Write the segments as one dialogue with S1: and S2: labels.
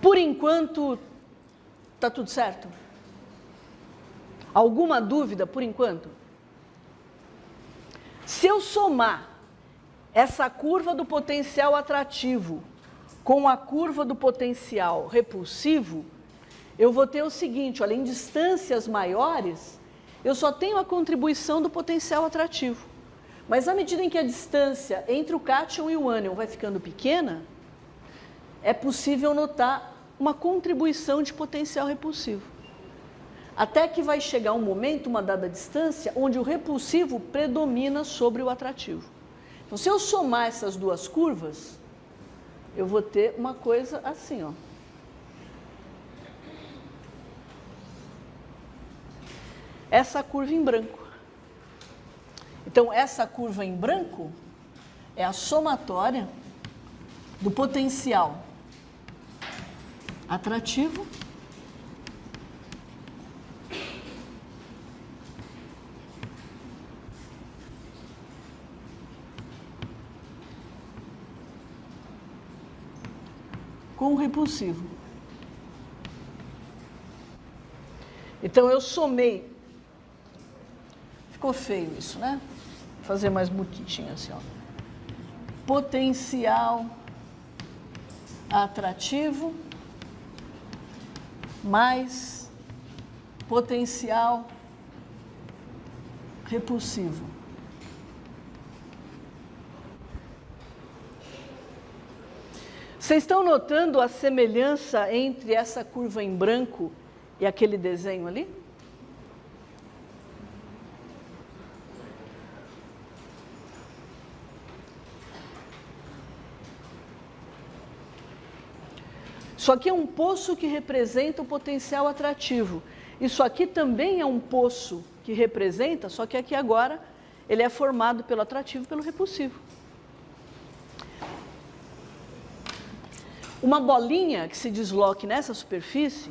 S1: Por enquanto, está tudo certo? Alguma dúvida por enquanto? Se eu somar essa curva do potencial atrativo com a curva do potencial repulsivo, eu vou ter o seguinte, olha, em distâncias maiores, eu só tenho a contribuição do potencial atrativo. Mas à medida em que a distância entre o cátion e o ânion vai ficando pequena, é possível notar uma contribuição de potencial repulsivo. Até que vai chegar um momento, uma dada distância, onde o repulsivo predomina sobre o atrativo. Então, se eu somar essas duas curvas, eu vou ter uma coisa assim, ó. Essa curva em branco. Então, essa curva em branco é a somatória do potencial atrativo com o repulsivo. Então, eu somei. Ficou feio isso, né? Vou fazer mais bonitinho assim, ó. Potencial atrativo mais potencial repulsivo. Vocês estão notando a semelhança entre essa curva em branco e aquele desenho ali? Isso aqui é um poço que representa o potencial atrativo. Isso aqui também é um poço que representa, só que aqui agora ele é formado pelo atrativo e pelo repulsivo. Uma bolinha que se desloque nessa superfície,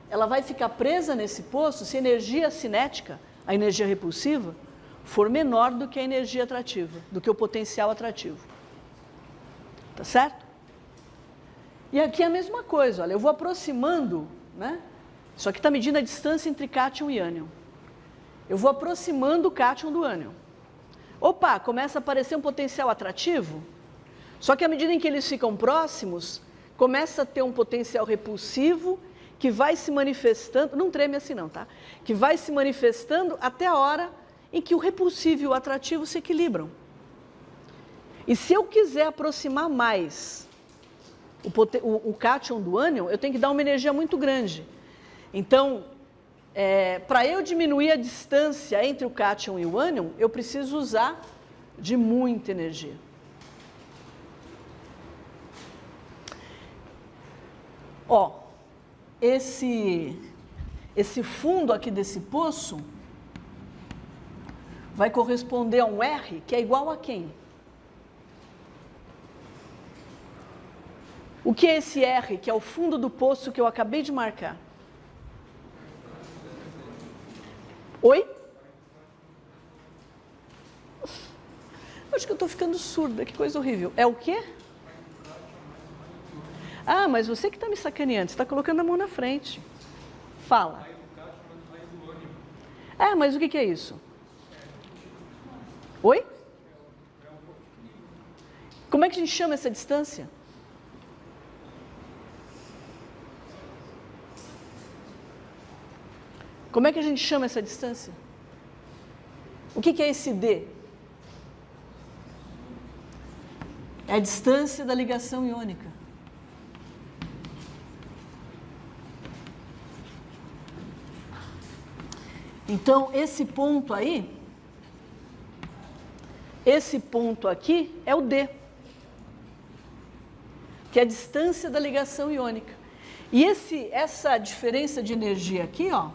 S1: ela vai ficar presa nesse poço se a energia cinética, a energia repulsiva, for menor do que a energia atrativa, do que o potencial atrativo. Tá certo? E aqui é a mesma coisa, olha, eu vou aproximando, né? Isso aqui está medindo a distância entre cátion e ânion. Eu vou aproximando o cátion do ânion. Opa, começa a aparecer um potencial atrativo, só que à medida em que eles ficam próximos, começa a ter um potencial repulsivo que vai se manifestando, não treme assim não, tá? Que vai se manifestando até a hora em que o repulsivo e o atrativo se equilibram. E se eu quiser aproximar mais o cátion do ânion, eu tenho que dar uma energia muito grande. Então, para eu diminuir a distância entre o cátion e o ânion, eu preciso usar de muita energia. Ó, esse fundo aqui desse poço vai corresponder a um R que é igual a quem? O que é esse R, que é o fundo do poço que eu acabei de marcar? Oi? Acho que eu estou ficando surda, que coisa horrível. É o quê? Ah, mas você que está me sacaneando, você está colocando a mão na frente. Fala. Ah, mas o que é isso? Oi? Como é que a gente chama essa distância? Como é que a gente chama essa distância? O que é esse D? É a distância da ligação iônica. Então, esse ponto aí, esse ponto aqui é o D, que é a distância da ligação iônica. E essa diferença de energia aqui, ó,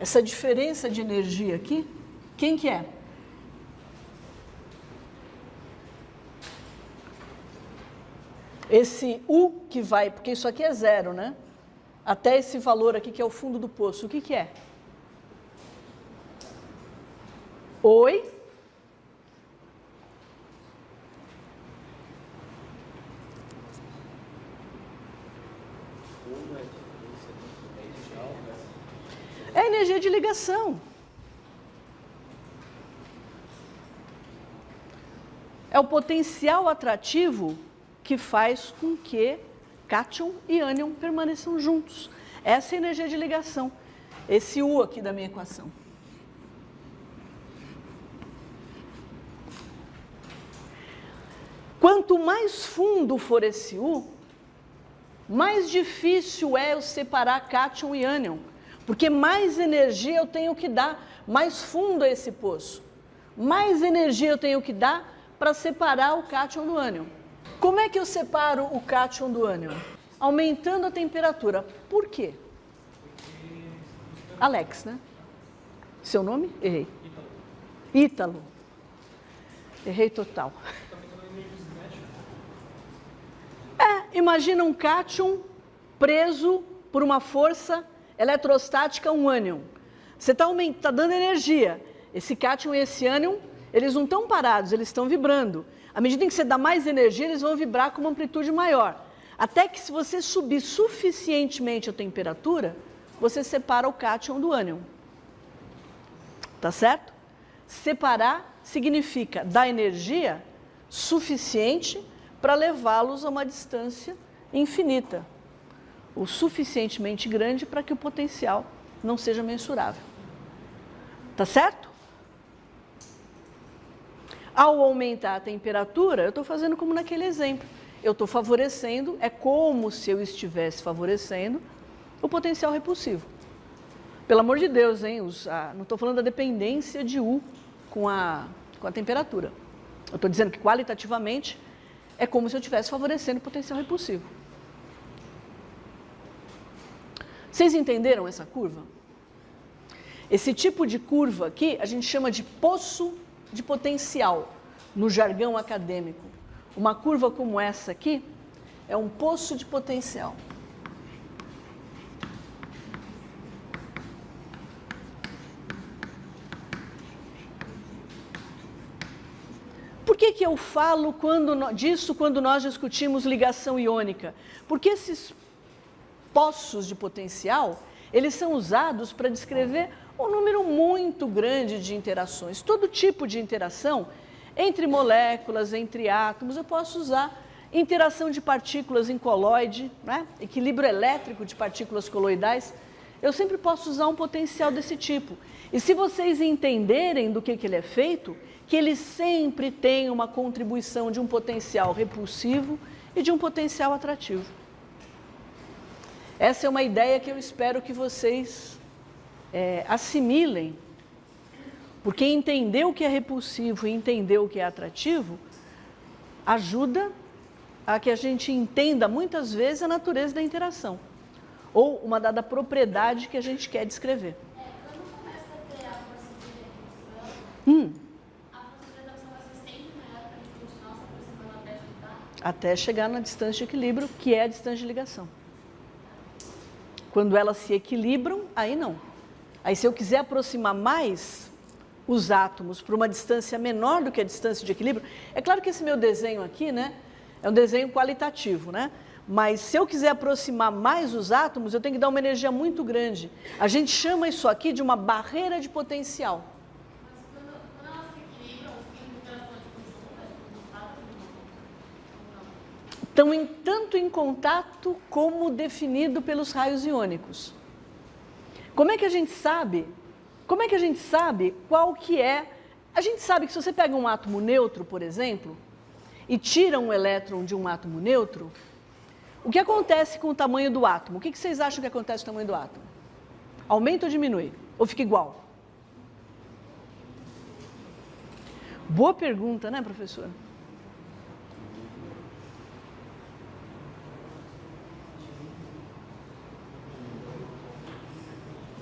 S1: essa diferença de energia aqui, quem que é? Esse U que vai, porque isso aqui é zero, né? Até esse valor aqui que é o fundo do poço, o que que é? Oi? É energia de ligação. É o potencial atrativo que faz com que cátion e ânion permaneçam juntos. Essa é a energia de ligação. Esse U aqui da minha equação. Quanto mais fundo for esse U, mais difícil é eu separar cátion e ânion, porque mais energia eu tenho que dar, mais fundo é esse poço. Mais energia eu tenho que dar para separar o cátion do ânion. Como é que eu separo o cátion do ânion? Aumentando a temperatura. Por quê? Alex, né? Seu nome? Errei. Ítalo. Errei total. Imagina um cátion preso por uma força eletrostática, um ânion. Você está dando energia. Esse cátion e esse ânion, eles não estão parados, eles estão vibrando. À medida em que você dá mais energia, eles vão vibrar com uma amplitude maior. Até que se você subir suficientemente a temperatura, você separa o cátion do ânion. Tá certo? Separar significa dar energia suficiente para levá-los a uma distância infinita, o suficientemente grande para que o potencial não seja mensurável. Tá certo? Ao aumentar a temperatura, eu estou fazendo como naquele exemplo. Eu estou favorecendo, é como se eu estivesse favorecendo o potencial repulsivo. Pelo amor de Deus, hein? Não estou falando da dependência de U com a temperatura. Eu estou dizendo que qualitativamente é como se eu estivesse favorecendo o potencial repulsivo. Vocês entenderam essa curva? Esse tipo de curva aqui a gente chama de poço de potencial, no jargão acadêmico. Uma curva como essa aqui é um poço de potencial. Por que eu falo disso quando nós discutimos ligação iônica? Porque esses poços de potencial, eles são usados para descrever um número muito grande de interações. Todo tipo de interação, entre moléculas, entre átomos, eu posso usar interação de partículas em coloide, né? Equilíbrio elétrico de partículas coloidais. Eu sempre posso usar um potencial desse tipo. E se vocês entenderem do que ele é feito, que ele sempre tem uma contribuição de um potencial repulsivo e de um potencial atrativo. Essa é uma ideia que eu espero que vocês assimilem, porque entender o que é repulsivo e entender o que é atrativo ajuda a que a gente entenda muitas vezes a natureza da interação, ou uma dada propriedade que a gente quer descrever.
S2: Quando começa a ter a força de repulsão, a força de atração vai ser sempre maior para a gente continuar se aproximando até chegar?
S1: Até chegar na distância de equilíbrio, que é a distância de ligação. Quando elas se equilibram, aí não. Aí se eu quiser aproximar mais os átomos para uma distância menor do que a distância de equilíbrio, é claro que esse meu desenho aqui, né, é um desenho qualitativo, né? Mas se eu quiser aproximar mais os átomos, eu tenho que dar uma energia muito grande. A gente chama isso aqui de uma barreira de potencial.
S2: Mas quando elas se equilibram, tem interação de conjunto,
S1: Estão tanto em contato como definido pelos raios iônicos. Como é que a gente sabe? Como é que a gente sabe qual que é? A gente sabe que se você pega um átomo neutro, por exemplo, e tira um elétron de um átomo neutro, o que acontece com o tamanho do átomo? O que vocês acham que acontece com o tamanho do átomo? Aumenta ou diminui? Ou fica igual? Boa pergunta, né, professora?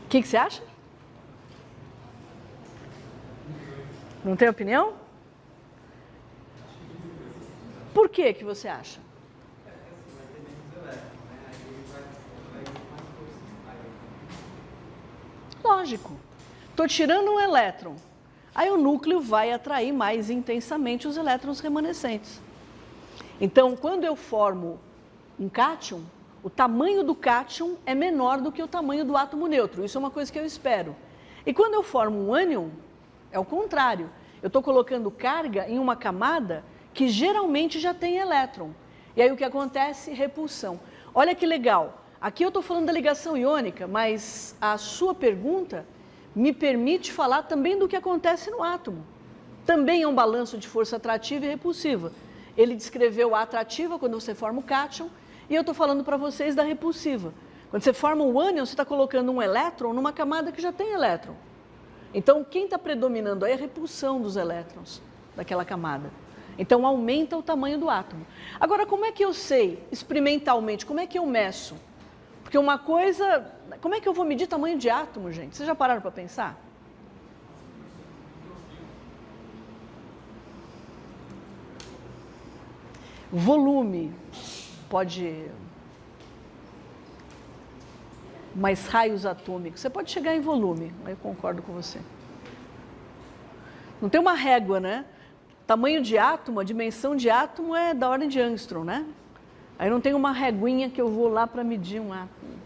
S1: O que você acha? Não tem opinião? Por que você acha? Lógico. Estou tirando um elétron. aí o núcleo vai atrair mais intensamente os elétrons remanescentes. Então, quando eu formo um cátion, o tamanho do cátion é menor do que o tamanho do átomo neutro. Isso é uma coisa que eu espero. E quando eu formo um ânion, é o contrário. Eu estou colocando carga em uma camada que geralmente já tem elétron. E aí o que acontece? Repulsão. Olha que legal. Aqui eu estou falando da ligação iônica, mas a sua pergunta me permite falar também do que acontece no átomo. Também é um balanço de força atrativa e repulsiva. Ele descreveu a atrativa quando você forma o cátion, e eu estou falando para vocês da repulsiva. Quando você forma o ânion, você está colocando um elétron numa camada que já tem elétron. Então, quem está predominando aí é a repulsão dos elétrons daquela camada. Então, aumenta o tamanho do átomo. Agora, como é que eu sei, experimentalmente, como é que eu meço? Porque uma coisa... Como é que eu vou medir tamanho de átomo, gente? Vocês já pararam para pensar? Volume, pode... mais raios atômicos, você pode chegar em volume, aí eu concordo com você. Não tem uma régua, né? Tamanho de átomo, a dimensão de átomo é da ordem de Angstrom, né? Aí não tem uma reguinha que eu vou lá para medir um átomo.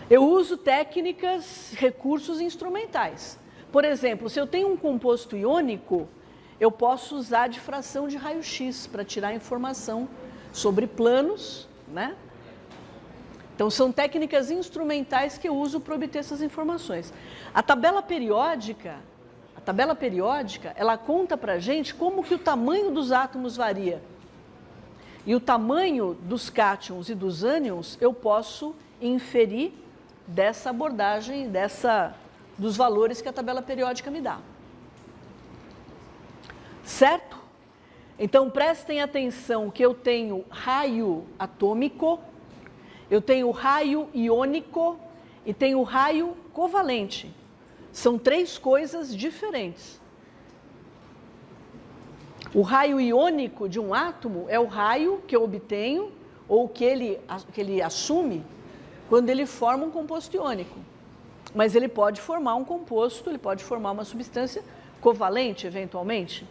S1: Eu uso técnicas, recursos instrumentais. Por exemplo, se eu tenho um composto iônico, eu posso usar difração de raio-x para tirar informação sobre planos, né? Então, são técnicas instrumentais que eu uso para obter essas informações. A tabela periódica, ela conta para a gente como que o tamanho dos átomos varia. E o tamanho dos cátions e dos ânions eu posso inferir dessa abordagem, dos valores que a tabela periódica me dá. Certo? Então, prestem atenção que eu tenho raio atômico, eu tenho raio iônico e tenho raio covalente. São três coisas diferentes. O raio iônico de um átomo é o raio que eu obtenho ou que ele assume quando ele forma um composto iônico. Mas ele pode formar um composto, ele pode formar uma substância covalente, eventualmente.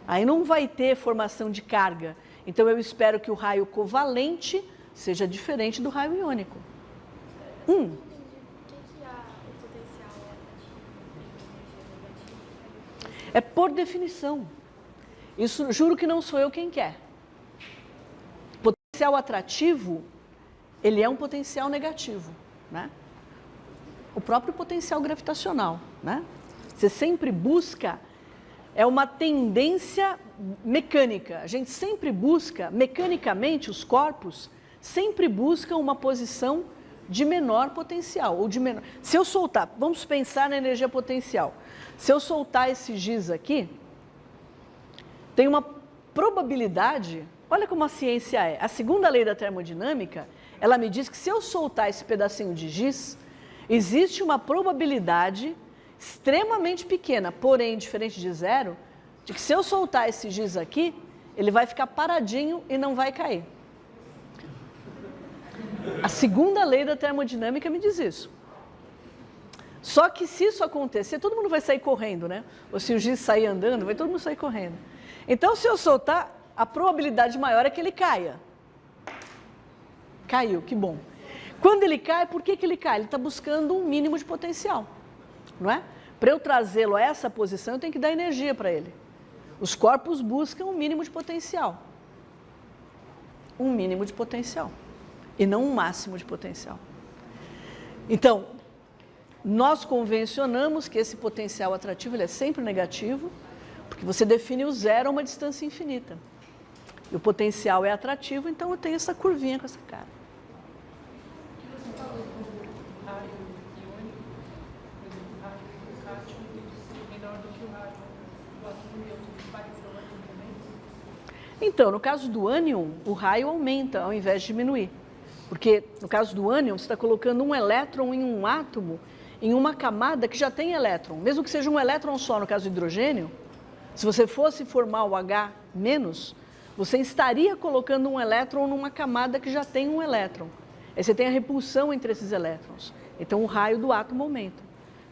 S1: Aí não vai ter formação de carga. Então, eu espero que o raio covalente seja diferente do raio iônico.
S2: O que é o potencial atrativo?
S1: É por definição. Isso, juro que não sou eu quem quer. Potencial atrativo, ele é um potencial negativo, né? O próprio potencial gravitacional, né? Você sempre busca, é uma tendência mecânica. A gente sempre busca, mecanicamente, os corpos sempre buscam uma posição de menor potencial, ou de menor... Se eu soltar, vamos pensar na energia potencial. Se eu soltar esse giz aqui, tem uma probabilidade, olha como a ciência é. A segunda lei da termodinâmica, ela me diz que se eu soltar esse pedacinho de giz, existe uma probabilidade extremamente pequena, porém diferente de zero, de que se eu soltar esse giz aqui, ele vai ficar paradinho e não vai cair. A segunda lei da termodinâmica me diz isso. Só que se isso acontecer, todo mundo vai sair correndo, né? Ou se o giz sair andando, vai todo mundo sair correndo. Então, se eu soltar, a probabilidade maior é que ele caia. Caiu, que bom. Quando ele cai, por que ele cai? Ele está buscando um mínimo de potencial, não é? Para eu trazê-lo a essa posição, eu tenho que dar energia para ele. Os corpos buscam um mínimo de potencial. Um mínimo de potencial. E não um máximo de potencial. Então, nós convencionamos que esse potencial atrativo ele é sempre negativo, porque você define o zero a uma distância infinita. E o potencial é atrativo, então eu tenho essa curvinha com essa cara.
S3: O que você falou do raio iônico, por exemplo, o raio do cátion tem que ser menor do que o raio do átomo neutro, vai para o átomo também?
S1: Então, no caso do ânion, o raio aumenta ao invés de diminuir. Porque, no caso do ânion, você está colocando um elétron em um átomo, em uma camada que já tem elétron. Mesmo que seja um elétron só, no caso do hidrogênio, se você fosse formar o H-, você estaria colocando um elétron numa camada que já tem um elétron. Aí você tem a repulsão entre esses elétrons. Então, o raio do átomo aumenta.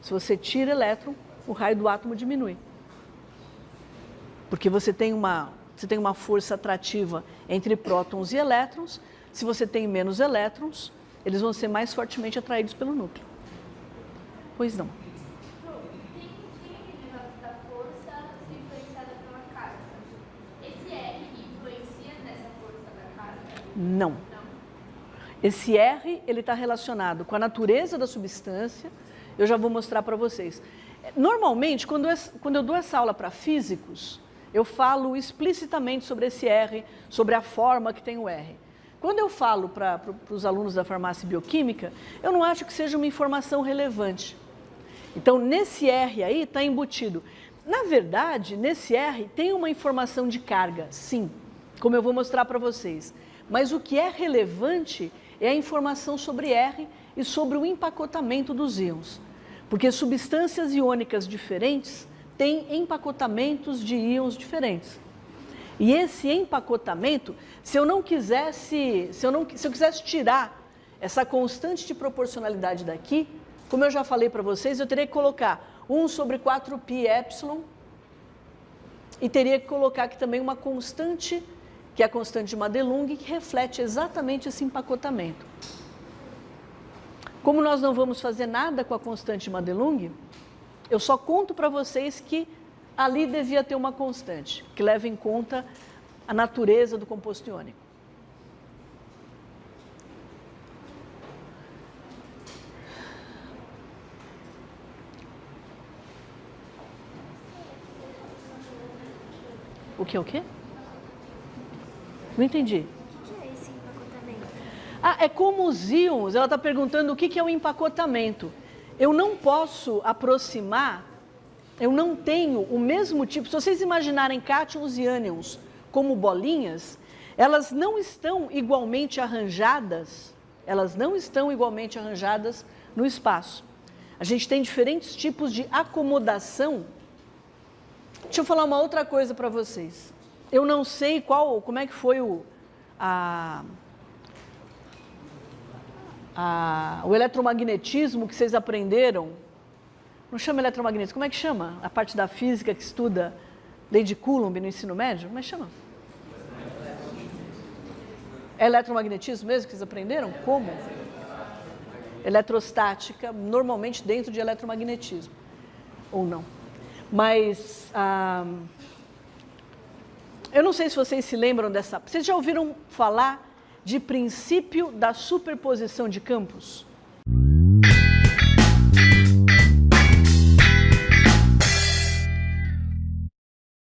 S1: Se você tira elétron, o raio do átomo diminui. Porque você tem uma força atrativa entre prótons e elétrons. Se você tem menos elétrons, eles vão ser mais fortemente atraídos pelo núcleo. Pois não.
S2: Tem aquele negócio da força ser influenciada pela carga. Esse R influencia nessa força da carga?
S1: Não. Esse R, ele está relacionado com a natureza da substância. Eu já vou mostrar para vocês. Normalmente, quando eu dou essa aula para físicos, eu falo explicitamente sobre esse R, sobre a forma que tem o R. Quando eu falo para os alunos da farmácia bioquímica, eu não acho que seja uma informação relevante. Então, nesse R aí está embutido. Na verdade, nesse R tem uma informação de carga, sim, como eu vou mostrar para vocês. Mas o que é relevante é a informação sobre R e sobre o empacotamento dos íons. Porque substâncias iônicas diferentes têm empacotamentos de íons diferentes. E esse empacotamento, se eu quisesse tirar essa constante de proporcionalidade daqui, como eu já falei para vocês, eu teria que colocar 1 sobre 4πε e teria que colocar aqui também uma constante, que é a constante de Madelung, que reflete exatamente esse empacotamento. Como nós não vamos fazer nada com a constante de Madelung, eu só conto para vocês que ali devia ter uma constante, que leva em conta a natureza do composto iônico. O quê? Não entendi.
S4: O que é esse empacotamento?
S1: É como os íons. Ela está perguntando o que é o empacotamento. Eu não posso aproximar, eu não tenho o mesmo tipo. Se vocês imaginarem cátions e ânions como bolinhas, elas não estão igualmente arranjadas, no espaço. A gente tem diferentes tipos de acomodação. Deixa eu falar uma outra coisa para vocês. Eu não sei como é que foi o eletromagnetismo que vocês aprenderam. Não chama eletromagnetismo, como é que chama? A parte da física que estuda lei de Coulomb no ensino médio? Como é que chama? É eletromagnetismo mesmo que vocês aprenderam? Como? Eletrostática, normalmente dentro de eletromagnetismo. Ou não. Mas, eu não sei se vocês se lembram dessa... Vocês já ouviram falar de princípio da superposição de campos?